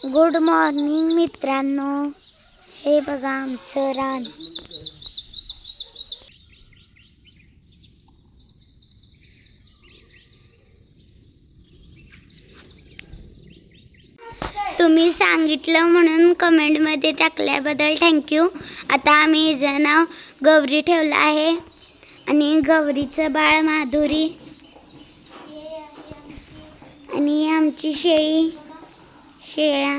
Good morning मित्रांनो, हे बघा आमचं रान. तुम्ही सांगितलं म्हणून कमेंटमध्ये टाकल्याबद्दल थँक्यू. आता आम्ही हिचं नाव गौरी ठेवलं आहे आणि गौरीचं बाळ माधुरी आणि आमची शेळ्या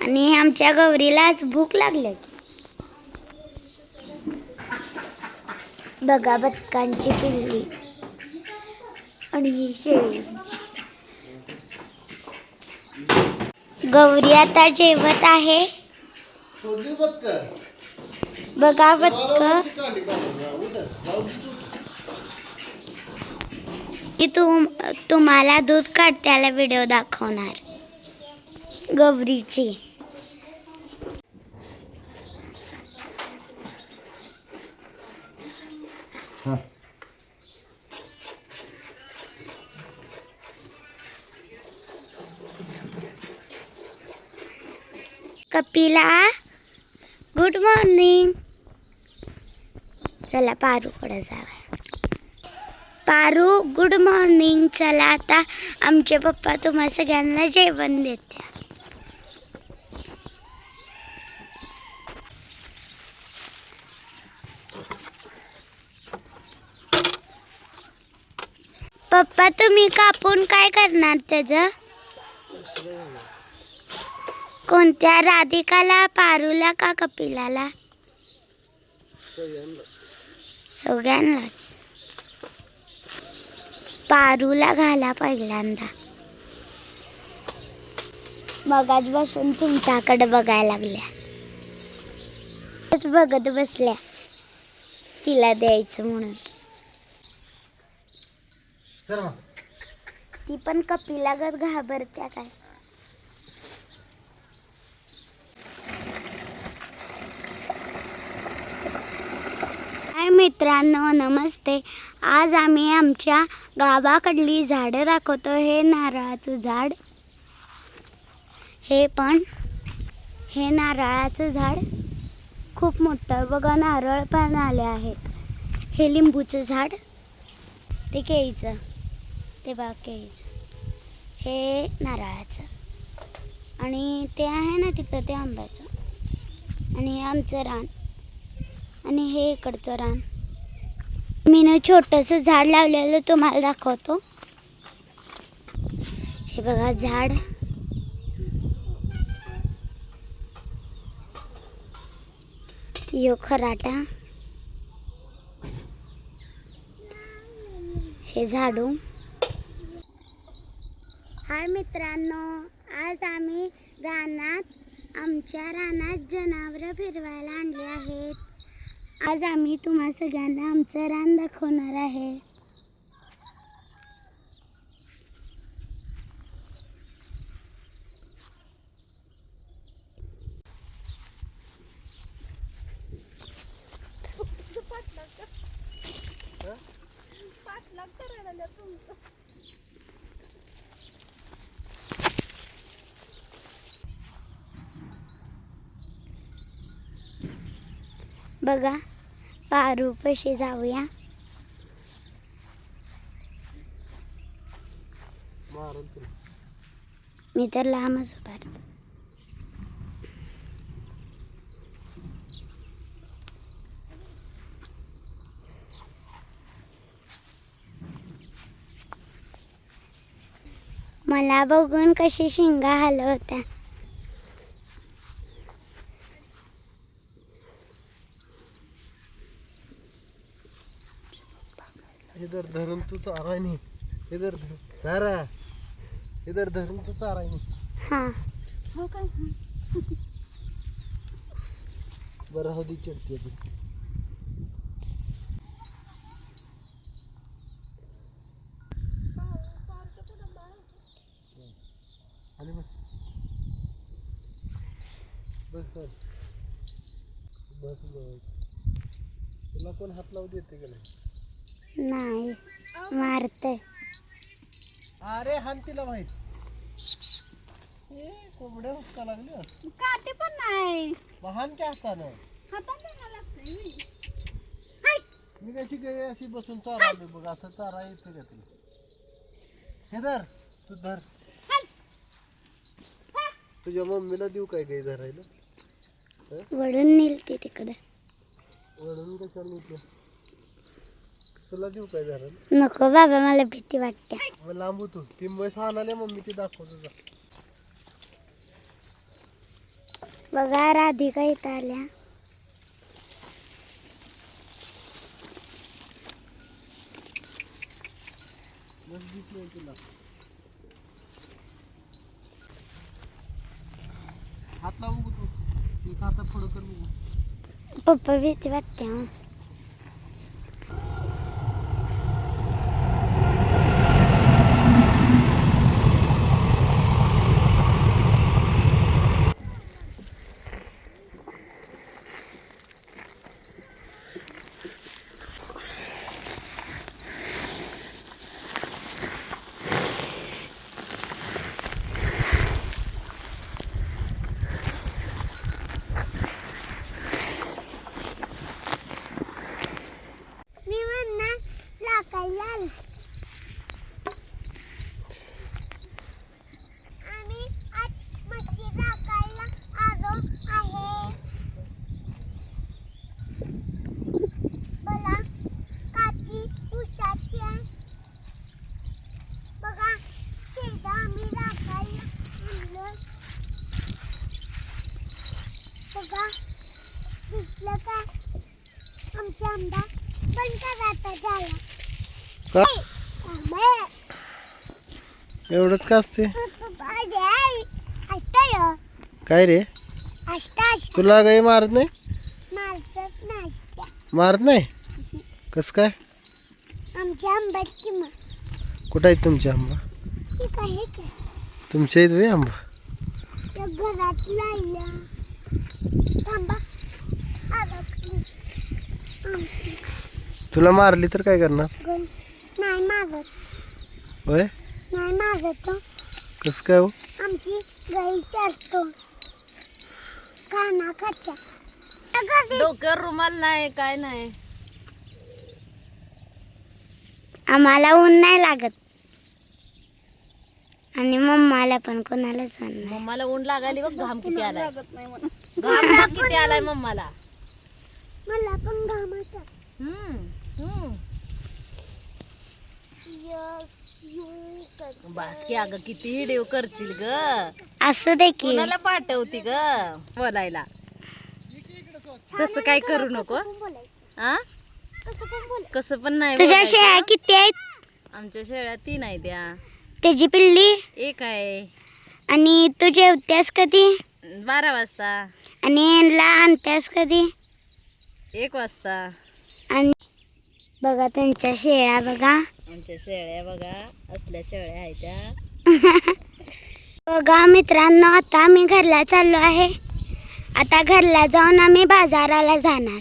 आणि आमच्या गौरीला आज भूक लागली. बघा बदकांची पिल्ली आणि ही शेळी. गौरी आता जेवत आहे. बघा बदक. तुम्हाला दूध काढत्याला व्हिडिओ दाखवणार गौरीची. Kapila good morning. चला पारूकडे जाऊया. Paru good morning. चला आता आमचे पप्पा तुम्हा सगळ्यांना जेवण देते. पप्पा तुम्ही कापून काय करणार त्याचं? कोणत्या, राधिकाला, पारूला का कपिलाला? सगळ्यांना. पारूला घाला पहिल्यांदा. मगाच बसून तुमच्याकडे बघायला लागल्या. बघत बसल्या तिला द्यायचं म्हणून. ती पण कपिलागत घाबरत्या काय. हाय मित्रांनो, नमस्ते. आज आम्ही आमच्या गावाकडली झाडं दाखवतो. हे नारळाचं झाड, हे नारळाचं झाड खूप मोठं. बघा नारळ पण आले आहेत. हे लिंबूचं झाड, ते केळीचं, ते बघा केळीचं, हे नारळाचं आणि ते आहे ना तिथं ते आंब्याचं. आणि हे आमचं रान आणि हे इकडचं रान. मी ना छोटंसं झाड लावलेलं तुम्हाला दाखवतो. हे बघा झाड. यो खराटा, हे झाडू. हाय मित्रांनो, आज आम्ही आमच्या रानात जनावरं फिरवायला आणले आहेत. आज आम्ही तुम्हा सगळ्यांना आमचं रान दाखवणार आहे. बघा पारू पशी जाऊया. मी तर लांबच उभारतो. मला बघून कशी शिंगा हलवत्या. इधर धरून तू चारा नहीं, इधर सारा इधर धरून तू चारा नहीं. हाँ हो काय. बरं हो दी चिडते ती. आणि बस बस बस बस. तुला कोण हात लावू देते का नाही? नाही मारते. अरे हान तिला माहित. कोंबड्या हुसका लागल्यास काटे पण नाही महान क्या हातानं हाताने धरायला लागतंय मी. मी कशी गळी अशी बसून चालवली बघ असं चारा येते का तुला हे धर तू धर तुझ्या मम्मीला देऊ काय काही धरायला वळून नेलते तिकडे वडून कशाला नेते तुला देऊ काय धरायला नको बाबा मला भीती वाटते मग लांबू तू ती म्हैस आणाले मम्मी ती दाखवतो जा बघा राधिका इथं आल्या बस दिसली तुला हात लावू का तू एक हातात पुढं कर बघू पप्पा भीती वाटते हं. मी म्हणणार लाकायला आम्ही आज मच्छी लाकायला आलो आहे बघा काठी उसाची आहे बघा शेता आम्ही लाकायला आणलं बघा दिसलं का आमचा आंबा पण करायचा झाला का आंबा एवढंच का असते असतं काय रे असतं तुला काही मारत नाही मारतात नसत्या मारत नाही कस काय आमच्या आंब्यात किंवा कुठं आहेत तुमचे आंबा ठीक आहे का तुमच्या इथे आंबा त्या घरात लायला थांबा अडकली आमची तुला मारली तर काय करणार गण नाही मागत होय नाही मागत हं. कस काय हो आमची गाई चारतो काना खात्या डोक्यावर रुमाल नाही काय नाही आम्हाला ऊन नाही लागत आणि मम्माला पण कोणालाच ऊन नाही मम्माला ऊन लागायली बघ घाम किती आलाय घाम बघ किती आलाय मम्माला मला पण घामाचा हम्म हम्म बास की अगं किती व्हिडिओ करशील ग असू दे की कोणाला पाठवती ग बोलायला तसं काय करू नको आ कसं पण नाही तुझ्या बोलायचं. शेळ्या किती आहेत आमच्या शेळ्या 3 आहेत त्या त्याची पिल्ली एक आहे आणि तू जेवतेस कधी 12 वाजता आणि यांना आणतेस कधी 1 वाजता आणि बघा त्यांच्या शेळ्या बघा आमच्या शेळ्या बघा असल्या शेळ्या आहेत त्या बघा मित्रांनो आता आम्ही घरला चाललो आहे आता घरला जाऊन आम्ही बाजाराला जाणार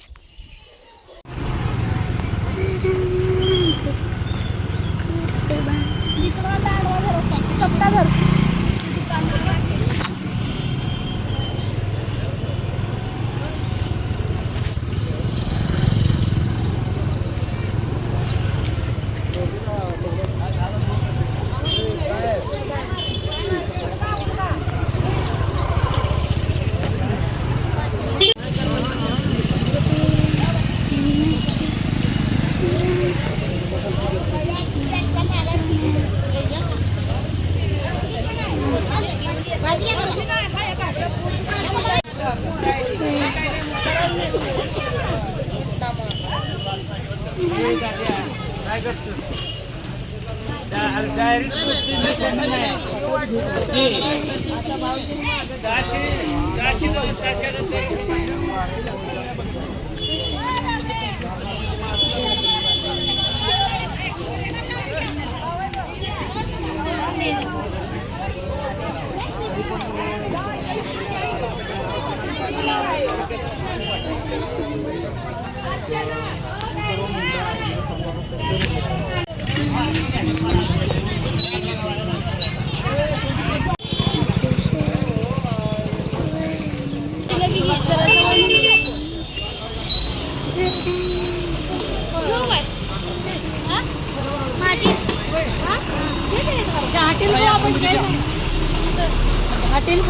हॉटेल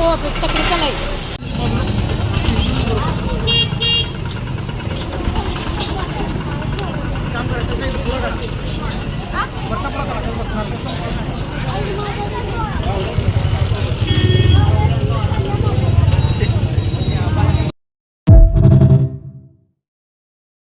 तकडे चालाय